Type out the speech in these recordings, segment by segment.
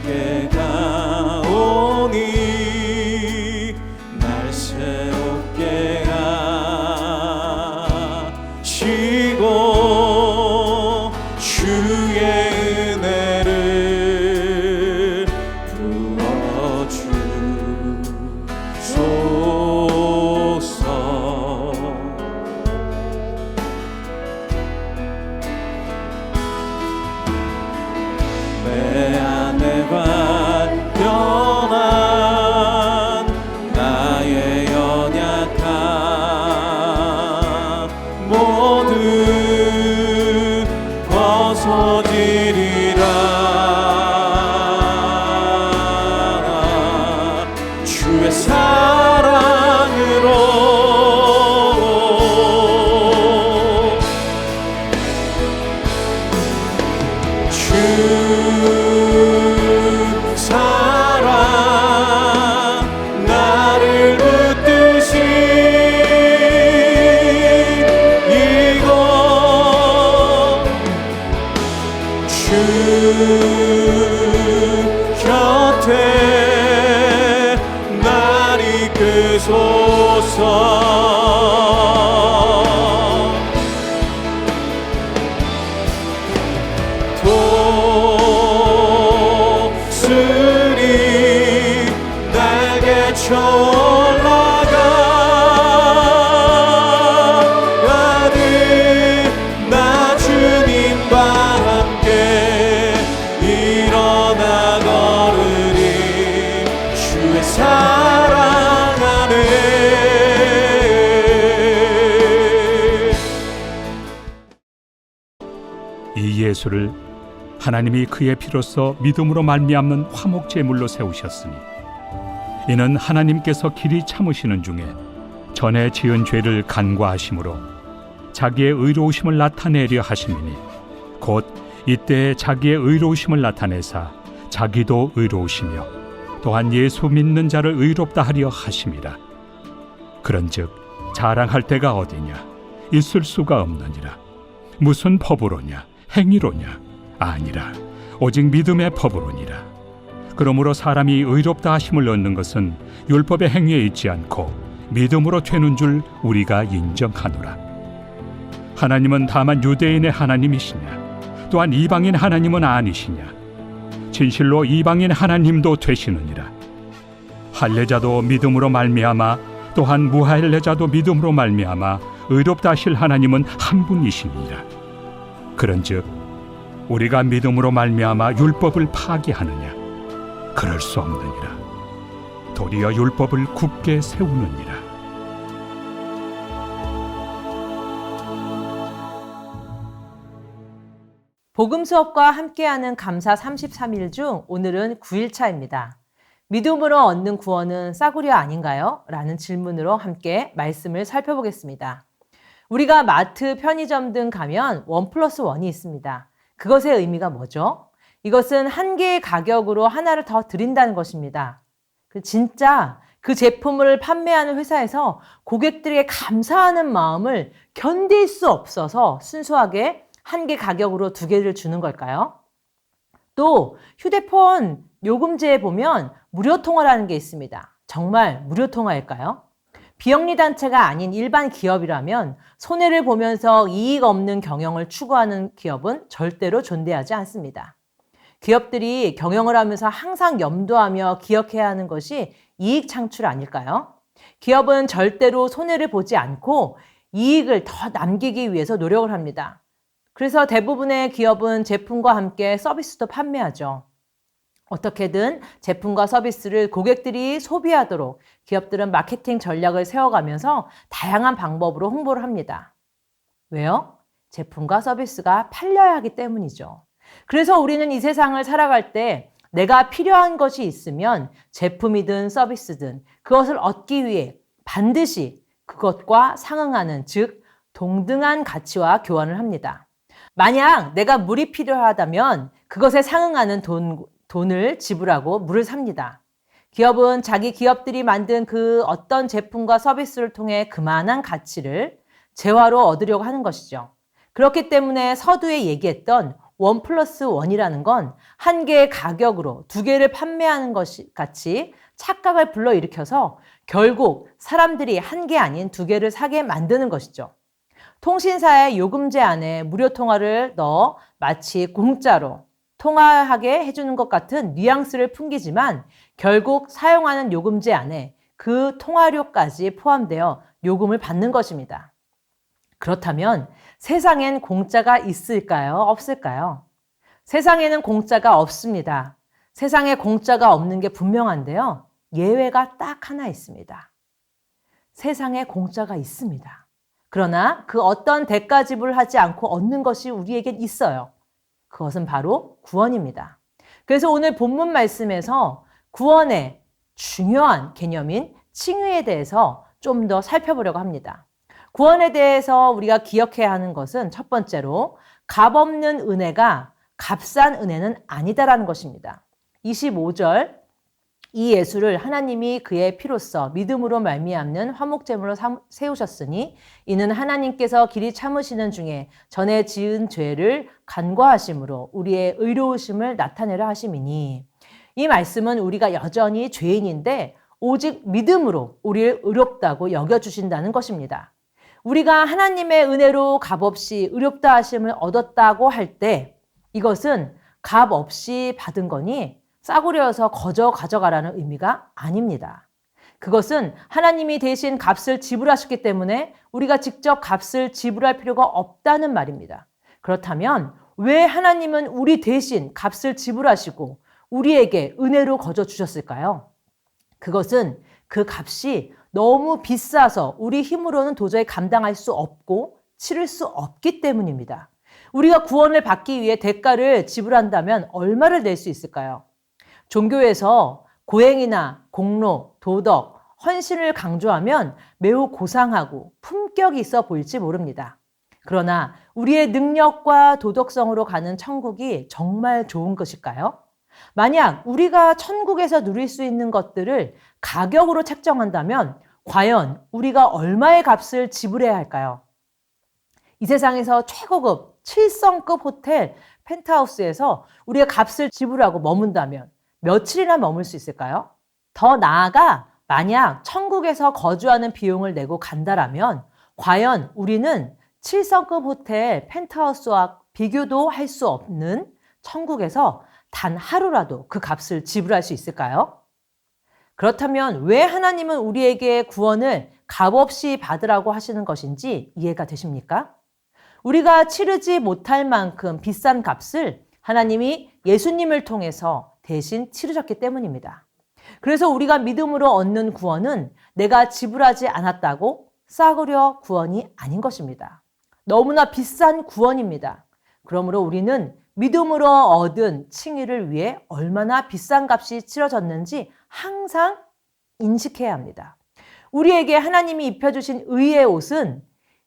새롭게 가오니 날 새롭게 하시고 주의 은혜를 부어주소서. 내 안에 발견한 나의 연약함 모두 벗어지리라. 주의 사랑으로 주 사랑 나를 붙드시 이곳 주 곁에 날 이끄소서. 독수리 날개 쳐올라가는 나 주님과 함께 일어나 걸으리. 주의 사랑 안에. 이 예수를 하나님이 그의 피로써 믿음으로 말미암는 화목 제물로 세우셨으니 이는 하나님께서 길이 참으시는 중에 전에 지은 죄를 간과하심으로 자기의 의로우심을 나타내려 하심이니 곧 이때에 자기의 의로우심을 나타내사 자기도 의로우시며 또한 예수 믿는 자를 의롭다 하려 하심이라. 그런즉 자랑할 데가 어디냐? 있을 수가 없느니라. 무슨 법으로냐? 행위로냐? 아니라 오직 믿음의 법으로니라. 그러므로 사람이 의롭다 하심을 얻는 것은 율법의 행위에 있지 않고 믿음으로 되는 줄 우리가 인정하노라. 하나님은 다만 유대인의 하나님이시냐? 또한 이방인 하나님은 아니시냐? 진실로 이방인 하나님도 되시느니라. 할례자도 믿음으로 말미암아 또한 무할례자도 믿음으로 말미암아 의롭다 하실 하나님은 한 분이시니라. 그런즉 우리가 믿음으로 말미암아 율법을 파기하느냐? 그럴 수 없느니라. 도리어 율법을 굳게 세우느니라. 복음 수업과 함께하는 감사 33일 중 오늘은 9일차입니다. 믿음으로 얻는 구원은 싸구려 아닌가요? 라는 질문으로 함께 말씀을 살펴보겠습니다. 우리가 마트, 편의점 등 가면 1+1이 있습니다. 그것의 의미가 뭐죠? 이것은 한 개의 가격으로 하나를 더 드린다는 것입니다. 진짜 그 제품을 판매하는 회사에서 고객들에게 감사하는 마음을 견딜 수 없어서 순수하게 한 개 가격으로 2개를 주는 걸까요? 또 휴대폰 요금제에 보면 무료 통화라는 게 있습니다. 정말 무료 통화일까요? 비영리 단체가 아닌 일반 기업이라면 손해를 보면서 이익 없는 경영을 추구하는 기업은 절대로 존재하지 않습니다. 기업들이 경영을 하면서 항상 염두하며 기억해야 하는 것이 이익 창출 아닐까요? 기업은 절대로 손해를 보지 않고 이익을 더 남기기 위해서 노력을 합니다. 그래서 대부분의 기업은 제품과 함께 서비스도 판매하죠. 어떻게든 제품과 서비스를 고객들이 소비하도록 기업들은 마케팅 전략을 세워가면서 다양한 방법으로 홍보를 합니다. 왜요? 제품과 서비스가 팔려야 하기 때문이죠. 그래서 우리는 이 세상을 살아갈 때 내가 필요한 것이 있으면 제품이든 서비스든 그것을 얻기 위해 반드시 그것과 상응하는, 즉 동등한 가치와 교환을 합니다. 만약 내가 물이 필요하다면 그것에 상응하는 돈을 지불하고 물을 삽니다. 기업은 자기 기업들이 만든 그 어떤 제품과 서비스를 통해 그만한 가치를 재화로 얻으려고 하는 것이죠. 그렇기 때문에 서두에 얘기했던 1+1이라는 건 한 개의 가격으로 두 개를 판매하는 것이 같이 착각을 불러일으켜서 결국 사람들이 한 개 아닌 두 개를 사게 만드는 것이죠. 통신사의 요금제 안에 무료 통화를 넣어 마치 공짜로 통화하게 해주는 것 같은 뉘앙스를 풍기지만 결국 사용하는 요금제 안에 그 통화료까지 포함되어 요금을 받는 것입니다. 그렇다면 세상엔 공짜가 있을까요? 없을까요? 세상에는 공짜가 없습니다. 세상에 공짜가 없는 게 분명한데요. 예외가 딱 하나 있습니다. 세상에 공짜가 있습니다. 그러나 그 어떤 대가 지불하지 않고 얻는 것이 우리에겐 있어요. 그것은 바로 구원입니다. 그래서 오늘 본문 말씀에서 구원의 중요한 개념인 칭의에 대해서 좀 더 살펴보려고 합니다. 구원에 대해서 우리가 기억해야 하는 것은 첫 번째로 값없는 은혜가 값싼 은혜는 아니다라는 것입니다. 25절 이 예수를 하나님이 그의 피로써 믿음으로 말미암는 화목제물로 세우셨으니 이는 하나님께서 길이 참으시는 중에 전에 지은 죄를 간과하심으로 우리의 의로우심을 나타내려 하심이니 이 말씀은 우리가 여전히 죄인인데 오직 믿음으로 우리를 의롭다고 여겨주신다는 것입니다. 우리가 하나님의 은혜로 값없이 의롭다 하심을 얻었다고 할 때 이것은 값없이 받은 거니 싸구려여서 거저 가져가라는 의미가 아닙니다. 그것은 하나님이 대신 값을 지불하셨기 때문에 우리가 직접 값을 지불할 필요가 없다는 말입니다. 그렇다면 왜 하나님은 우리 대신 값을 지불하시고 우리에게 은혜로 거저 주셨을까요? 그것은 그 값이 너무 비싸서 우리 힘으로는 도저히 감당할 수 없고 치를 수 없기 때문입니다. 우리가 구원을 받기 위해 대가를 지불한다면 얼마를 낼 수 있을까요? 종교에서 고행이나 공로, 도덕, 헌신을 강조하면 매우 고상하고 품격이 있어 보일지 모릅니다. 그러나 우리의 능력과 도덕성으로 가는 천국이 정말 좋은 것일까요? 만약 우리가 천국에서 누릴 수 있는 것들을 가격으로 책정한다면 과연 우리가 얼마의 값을 지불해야 할까요? 이 세상에서 최고급 7성급 호텔 펜트하우스에서 우리가 값을 지불하고 머문다면 며칠이나 머물 수 있을까요? 더 나아가 만약 천국에서 거주하는 비용을 내고 간다라면 과연 우리는 7성급 호텔 펜트하우스와 비교도 할 수 없는 천국에서 단 하루라도 그 값을 지불할 수 있을까요? 그렇다면 왜 하나님은 우리에게 구원을 값없이 받으라고 하시는 것인지 이해가 되십니까? 우리가 치르지 못할 만큼 비싼 값을 하나님이 예수님을 통해서 대신 치르셨기 때문입니다. 그래서 우리가 믿음으로 얻는 구원은 내가 지불하지 않았다고 싸구려 구원이 아닌 것입니다. 너무나 비싼 구원입니다. 그러므로 우리는 믿음으로 얻은 칭의를 위해 얼마나 비싼 값이 치러졌는지 항상 인식해야 합니다. 우리에게 하나님이 입혀주신 의의 옷은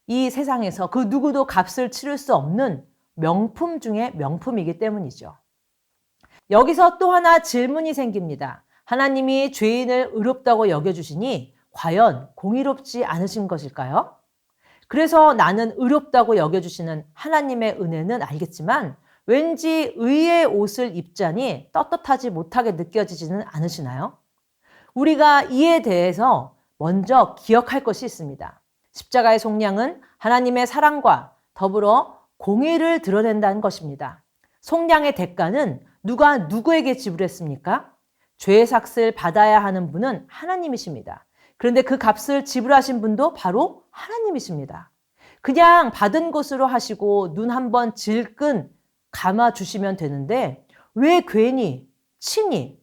이 세상에서 그 누구도 값을 치를 수 없는 명품 중에 명품이기 때문이죠. 여기서 또 하나 질문이 생깁니다. 하나님이 죄인을 의롭다고 여겨주시니 과연 공의롭지 않으신 것일까요? 그래서 나는 의롭다고 여겨주시는 하나님의 은혜는 알겠지만 왠지 의의 옷을 입자니 떳떳하지 못하게 느껴지지는 않으시나요? 우리가 이에 대해서 먼저 기억할 것이 있습니다. 십자가의 속량은 하나님의 사랑과 더불어 공의를 드러낸다는 것입니다. 속량의 대가는 누가 누구에게 지불했습니까? 죄의 삭을 받아야 하는 분은 하나님이십니다. 그런데 그 값을 지불하신 분도 바로 하나님이십니다. 그냥 받은 것으로 하시고 눈 한번 질끈 감아주시면 되는데 왜 괜히 친히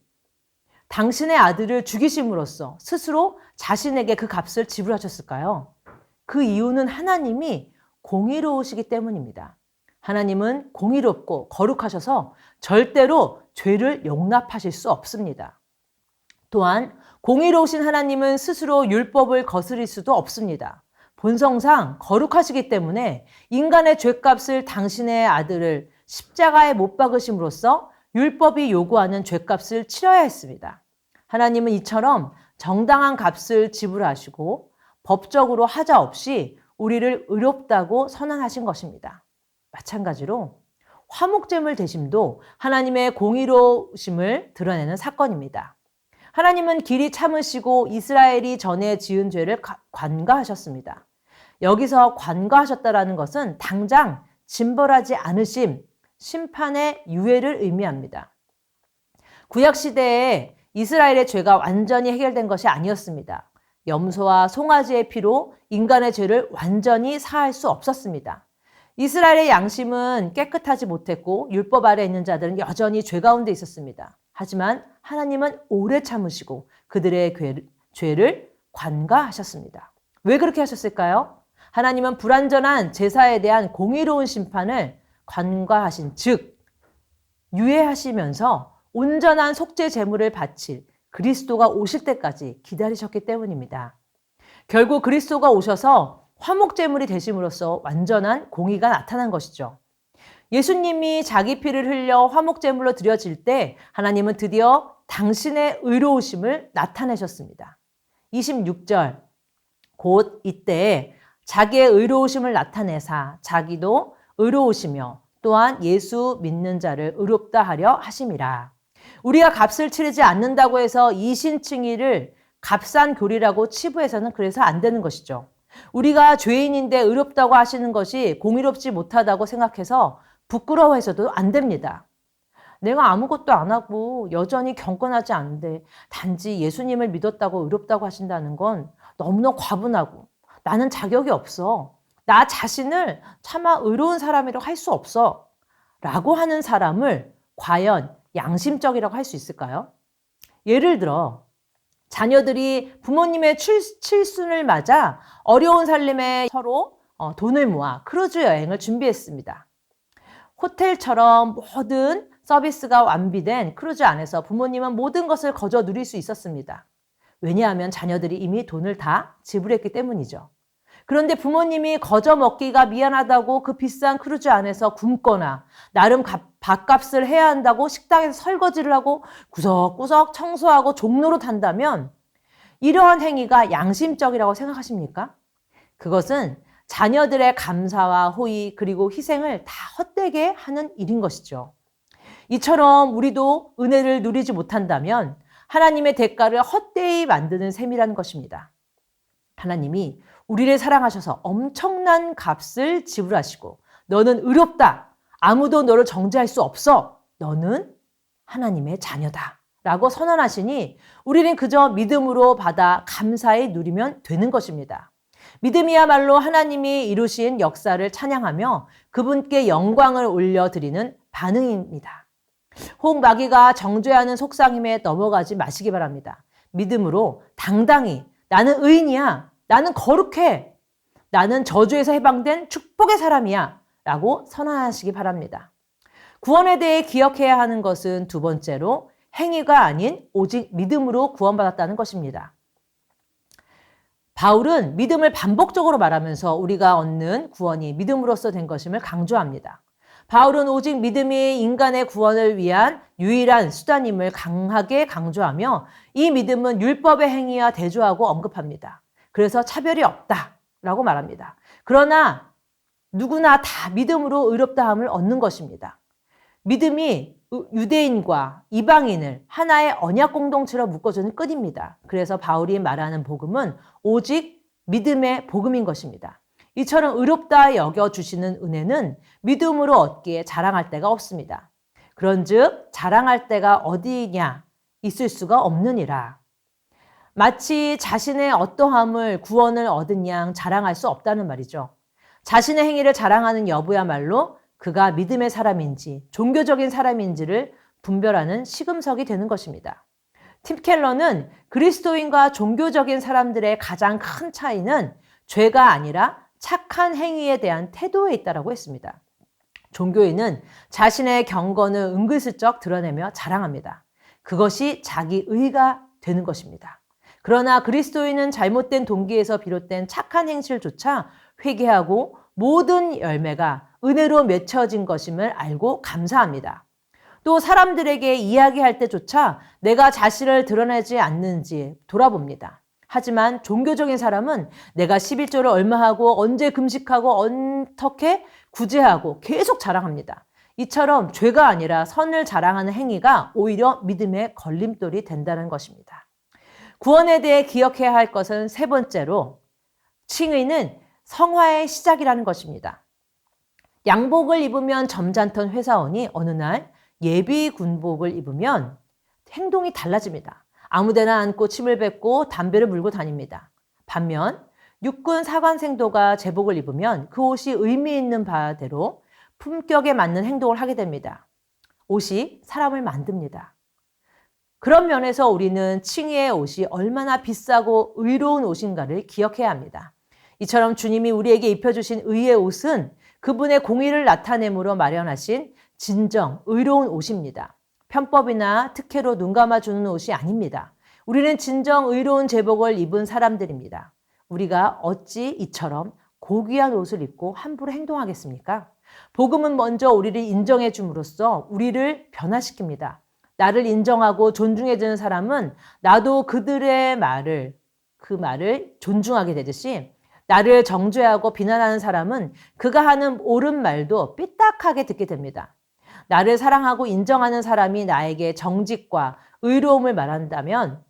당신의 아들을 죽이심으로써 스스로 자신에게 그 값을 지불하셨을까요? 그 이유는 하나님이 공의로우시기 때문입니다. 하나님은 공의롭고 거룩하셔서 절대로 죄를 용납하실 수 없습니다. 또한 공의로우신 하나님은 스스로 율법을 거스릴 수도 없습니다. 본성상 거룩하시기 때문에 인간의 죄값을 당신의 아들을 십자가에 못 박으심으로써 율법이 요구하는 죄값을 치러야 했습니다. 하나님은 이처럼 정당한 값을 지불하시고 법적으로 하자 없이 우리를 의롭다고 선언하신 것입니다. 마찬가지로 화목제물 대심도 하나님의 공의로우심을 드러내는 사건입니다. 하나님은 길이 참으시고 이스라엘이 전에 지은 죄를 관가하셨습니다. 여기서 관가하셨다라는 것은 당장 징벌하지 않으심, 심판의 유예를 의미합니다. 구약시대에 이스라엘의 죄가 완전히 해결된 것이 아니었습니다. 염소와 송아지의 피로 인간의 죄를 완전히 사할 수 없었습니다. 이스라엘의 양심은 깨끗하지 못했고 율법 아래 있는 자들은 여전히 죄 가운데 있었습니다. 하지만 하나님은 오래 참으시고 그들의 죄를 관가하셨습니다. 왜 그렇게 하셨을까요? 하나님은 불완전한 제사에 대한 공의로운 심판을 관가하신 즉 유예하시면서 온전한 속죄 제물을 바칠 그리스도가 오실 때까지 기다리셨기 때문입니다. 결국 그리스도가 오셔서 화목제물이 되심으로써 완전한 공의가 나타난 것이죠. 예수님이 자기 피를 흘려 화목제물로 드려질 때 하나님은 드디어 당신의 의로우심을 나타내셨습니다. 26절 곧 이때에 자기의 의로우심을 나타내사 자기도 의로우시며 또한 예수 믿는 자를 의롭다 하려 하심이라. 우리가 값을 치르지 않는다고 해서 이신칭의를 값싼 교리라고 치부해서는 그래서 안 되는 것이죠. 우리가 죄인인데 의롭다고 하시는 것이 공의롭지 못하다고 생각해서 부끄러워해서도 안 됩니다. 내가 아무것도 안 하고 여전히 경건하지 않은데 단지 예수님을 믿었다고 의롭다고 하신다는 건 너무나 과분하고 나는 자격이 없어. 나 자신을 차마 의로운 사람이라고 할 수 없어. 라고 하는 사람을 과연 양심적이라고 할 수 있을까요? 예를 들어 자녀들이 부모님의 칠순을 맞아 어려운 살림에 서로 돈을 모아 크루즈 여행을 준비했습니다. 호텔처럼 모든 서비스가 완비된 크루즈 안에서 부모님은 모든 것을 거저 누릴 수 있었습니다. 왜냐하면 자녀들이 이미 돈을 다 지불했기 때문이죠. 그런데 부모님이 거저 먹기가 미안하다고 그 비싼 크루즈 안에서 굶거나 나름 밥값을 해야 한다고 식당에서 설거지를 하고 구석구석 청소하고 종로로 탄다면 이러한 행위가 양심적이라고 생각하십니까? 그것은 자녀들의 감사와 호의 그리고 희생을 다 헛되게 하는 일인 것이죠. 이처럼 우리도 은혜를 누리지 못한다면 하나님의 대가를 헛되이 만드는 셈이라는 것입니다. 하나님이 우리를 사랑하셔서 엄청난 값을 지불하시고 너는 의롭다. 아무도 너를 정죄할 수 없어. 너는 하나님의 자녀다. 라고 선언하시니 우리는 그저 믿음으로 받아 감사히 누리면 되는 것입니다. 믿음이야말로 하나님이 이루신 역사를 찬양하며 그분께 영광을 올려드리는 반응입니다. 혹 마귀가 정죄하는 속삭임에 넘어가지 마시기 바랍니다. 믿음으로 당당히 나는 의인이야. 나는 거룩해. 나는 저주에서 해방된 축복의 사람이야. 라고 선언하시기 바랍니다. 구원에 대해 기억해야 하는 것은 두 번째로 행위가 아닌 오직 믿음으로 구원받았다는 것입니다. 바울은 믿음을 반복적으로 말하면서 우리가 얻는 구원이 믿음으로써 된 것임을 강조합니다. 바울은 오직 믿음이 인간의 구원을 위한 유일한 수단임을 강하게 강조하며 이 믿음은 율법의 행위와 대조하고 언급합니다. 그래서 차별이 없다라고 말합니다. 그러나 누구나 다 믿음으로 의롭다함을 얻는 것입니다. 믿음이 유대인과 이방인을 하나의 언약 공동체로 묶어주는 끈입니다. 그래서 바울이 말하는 복음은 오직 믿음의 복음인 것입니다. 이처럼 의롭다 여겨주시는 은혜는 믿음으로 얻기에 자랑할 데가 없습니다. 그런즉 자랑할 데가 어디냐 있을 수가 없느니라. 마치 자신의 어떠함을 구원을 얻은 양 자랑할 수 없다는 말이죠. 자신의 행위를 자랑하는 여부야말로 그가 믿음의 사람인지 종교적인 사람인지를 분별하는 시금석이 되는 것입니다. 팀 켈러는 그리스도인과 종교적인 사람들의 가장 큰 차이는 죄가 아니라 착한 행위에 대한 태도에 있다고 했습니다. 종교인은 자신의 경건을 은근슬쩍 드러내며 자랑합니다. 그것이 자기 의가 되는 것입니다. 그러나 그리스도인은 잘못된 동기에서 비롯된 착한 행실조차 회개하고 모든 열매가 은혜로 맺혀진 것임을 알고 감사합니다. 또 사람들에게 이야기할 때조차 내가 자신을 드러내지 않는지 돌아봅니다. 하지만 종교적인 사람은 내가 11조를 얼마 하고 언제 금식하고 어떻게 구제하고 계속 자랑합니다. 이처럼 죄가 아니라 선을 자랑하는 행위가 오히려 믿음의 걸림돌이 된다는 것입니다. 구원에 대해 기억해야 할 것은 세 번째로 칭의는 성화의 시작이라는 것입니다. 양복을 입으면 점잖던 회사원이 어느 날 예비 군복을 입으면 행동이 달라집니다. 아무데나 앉고 침을 뱉고 담배를 물고 다닙니다. 반면 육군 사관생도가 제복을 입으면 그 옷이 의미 있는 바대로 품격에 맞는 행동을 하게 됩니다. 옷이 사람을 만듭니다. 그런 면에서 우리는 칭의의 옷이 얼마나 비싸고 의로운 옷인가를 기억해야 합니다. 이처럼 주님이 우리에게 입혀주신 의의 옷은 그분의 공의를 나타내므로 마련하신 진정 의로운 옷입니다. 편법이나 특혜로 눈 감아주는 옷이 아닙니다. 우리는 진정 의로운 제복을 입은 사람들입니다. 우리가 어찌 이처럼 고귀한 옷을 입고 함부로 행동하겠습니까? 복음은 먼저 우리를 인정해 줌으로써 우리를 변화시킵니다. 나를 인정하고 존중해주는 사람은 나도 그들의 그 말을 존중하게 되듯이 나를 정죄하고 비난하는 사람은 그가 하는 옳은 말도 삐딱하게 듣게 됩니다. 나를 사랑하고 인정하는 사람이 나에게 정직과 의로움을 말한다면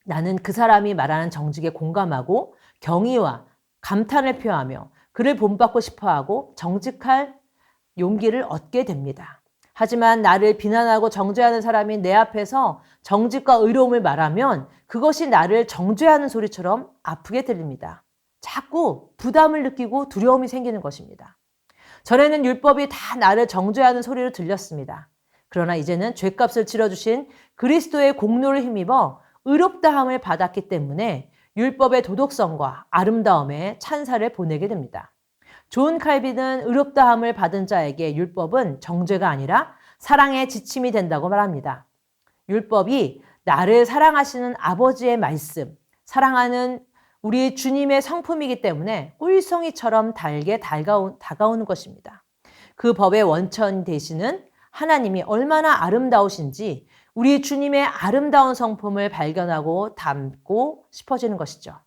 나는 그 사람이 말하는 정직에 공감하고 경의와 감탄을 표하며 그를 본받고 싶어하고 정직할 용기를 얻게 됩니다. 하지만 나를 비난하고 정죄하는 사람이 내 앞에서 정직과 의로움을 말하면 그것이 나를 정죄하는 소리처럼 아프게 들립니다. 자꾸 부담을 느끼고 두려움이 생기는 것입니다. 전에는 율법이 다 나를 정죄하는 소리로 들렸습니다. 그러나 이제는 죄값을 치러주신 그리스도의 공로를 힘입어 의롭다함을 받았기 때문에 율법의 도덕성과 아름다움에 찬사를 보내게 됩니다. 존 칼빈은 의롭다함을 받은 자에게 율법은 정죄가 아니라 사랑의 지침이 된다고 말합니다. 율법이 나를 사랑하시는 아버지의 말씀, 사랑하는 우리 주님의 성품이기 때문에 꿀송이처럼 달게 다가오는 것입니다. 그 법의 원천 되시는 하나님이 얼마나 아름다우신지 우리 주님의 아름다운 성품을 발견하고 담고 싶어지는 것이죠.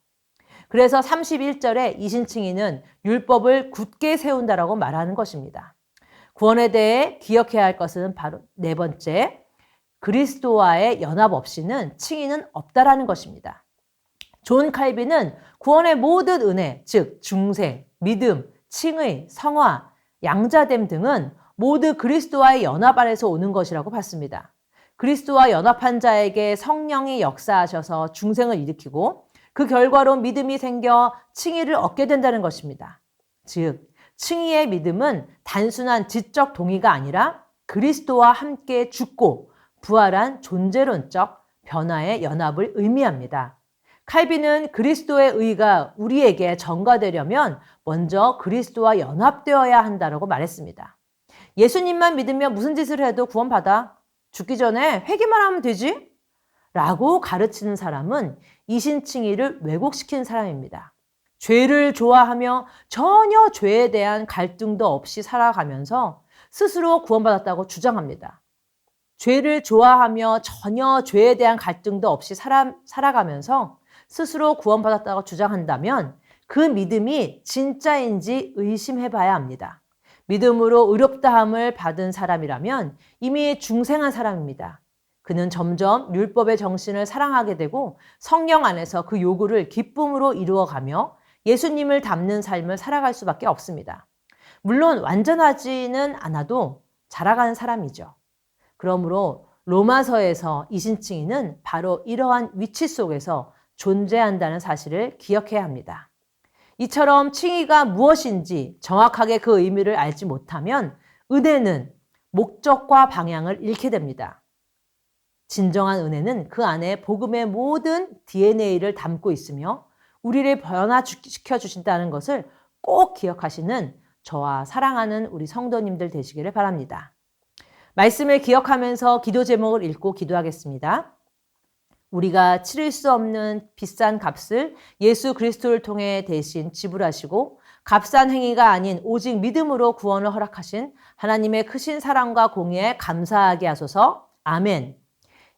그래서 31절에 이신칭의는 율법을 굳게 세운다라고 말하는 것입니다. 구원에 대해 기억해야 할 것은 바로 네 번째, 그리스도와의 연합 없이는 칭의는 없다라는 것입니다. 존 칼빈은 구원의 모든 은혜, 즉 중생, 믿음, 칭의, 성화, 양자됨 등은 모두 그리스도와의 연합 안에서 오는 것이라고 봤습니다. 그리스도와 연합한 자에게 성령이 역사하셔서 중생을 일으키고 그 결과로 믿음이 생겨 칭의를 얻게 된다는 것입니다. 즉, 칭의의 믿음은 단순한 지적 동의가 아니라 그리스도와 함께 죽고 부활한 존재론적 변화의 연합을 의미합니다. 칼빈은 그리스도의 의가 우리에게 전가되려면 먼저 그리스도와 연합되어야 한다고 말했습니다. 예수님만 믿으면 무슨 짓을 해도 구원받아. 죽기 전에 회개만 하면 되지? 라고 가르치는 사람은 이신칭의를 왜곡시킨 사람입니다. 죄를 좋아하며 전혀 죄에 대한 갈등도 없이 살아가면서 스스로 구원받았다고 주장합니다. 죄를 좋아하며 전혀 죄에 대한 갈등도 없이 살아가면서 스스로 구원받았다고 주장한다면 그 믿음이 진짜인지 의심해봐야 합니다. 믿음으로 의롭다함을 받은 사람이라면 이미 중생한 사람입니다. 그는 점점 율법의 정신을 사랑하게 되고 성령 안에서 그 요구를 기쁨으로 이루어가며 예수님을 닮는 삶을 살아갈 수밖에 없습니다. 물론 완전하지는 않아도 자라가는 사람이죠. 그러므로 로마서에서 이신칭의는 바로 이러한 위치 속에서 존재한다는 사실을 기억해야 합니다. 이처럼 칭의가 무엇인지 정확하게 그 의미를 알지 못하면 은혜는 목적과 방향을 잃게 됩니다. 진정한 은혜는 그 안에 복음의 모든 DNA를 담고 있으며 우리를 변화시켜 주신다는 것을 꼭 기억하시는 저와 사랑하는 우리 성도님들 되시기를 바랍니다. 말씀을 기억하면서 기도 제목을 읽고 기도하겠습니다. 우리가 치를 수 없는 비싼 값을 예수 그리스도를 통해 대신 지불하시고 값싼 행위가 아닌 오직 믿음으로 구원을 허락하신 하나님의 크신 사랑과 공의에 감사하게 하소서. 아멘.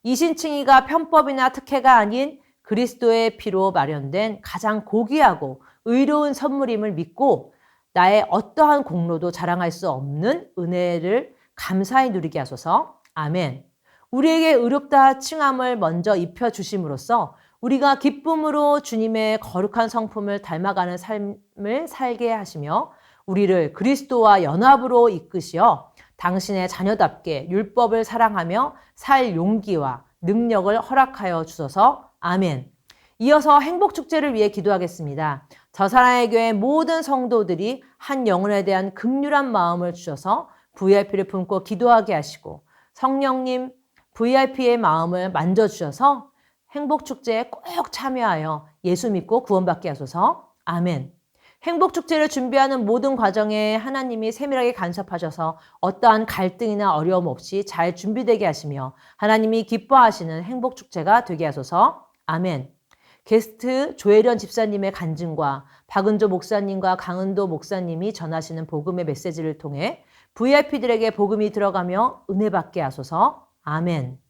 이신칭의가 편법이나 특혜가 아닌 그리스도의 피로 마련된 가장 고귀하고 의로운 선물임을 믿고 나의 어떠한 공로도 자랑할 수 없는 은혜를 감사히 누리게 하소서. 아멘. 우리에게 의롭다 칭함을 먼저 입혀주심으로써 우리가 기쁨으로 주님의 거룩한 성품을 닮아가는 삶을 살게 하시며 우리를 그리스도와 연합으로 이끄시어 당신의 자녀답게 율법을 사랑하며 살 용기와 능력을 허락하여 주소서. 아멘. 이어서 행복축제를 위해 기도하겠습니다. 저사랑의 교회 모든 성도들이 한 영혼에 대한 긍휼한 마음을 주셔서 VIP를 품고 기도하게 하시고 성령님 VIP의 마음을 만져주셔서 행복축제에 꼭 참여하여 예수 믿고 구원받게 하소서. 아멘. 행복축제를 준비하는 모든 과정에 하나님이 세밀하게 간섭하셔서 어떠한 갈등이나 어려움 없이 잘 준비되게 하시며 하나님이 기뻐하시는 행복축제가 되게 하소서. 아멘. 게스트 조혜련 집사님의 간증과 박은조 목사님과 강은도 목사님이 전하시는 복음의 메시지를 통해 VIP들에게 복음이 들어가며 은혜 받게 하소서. 아멘.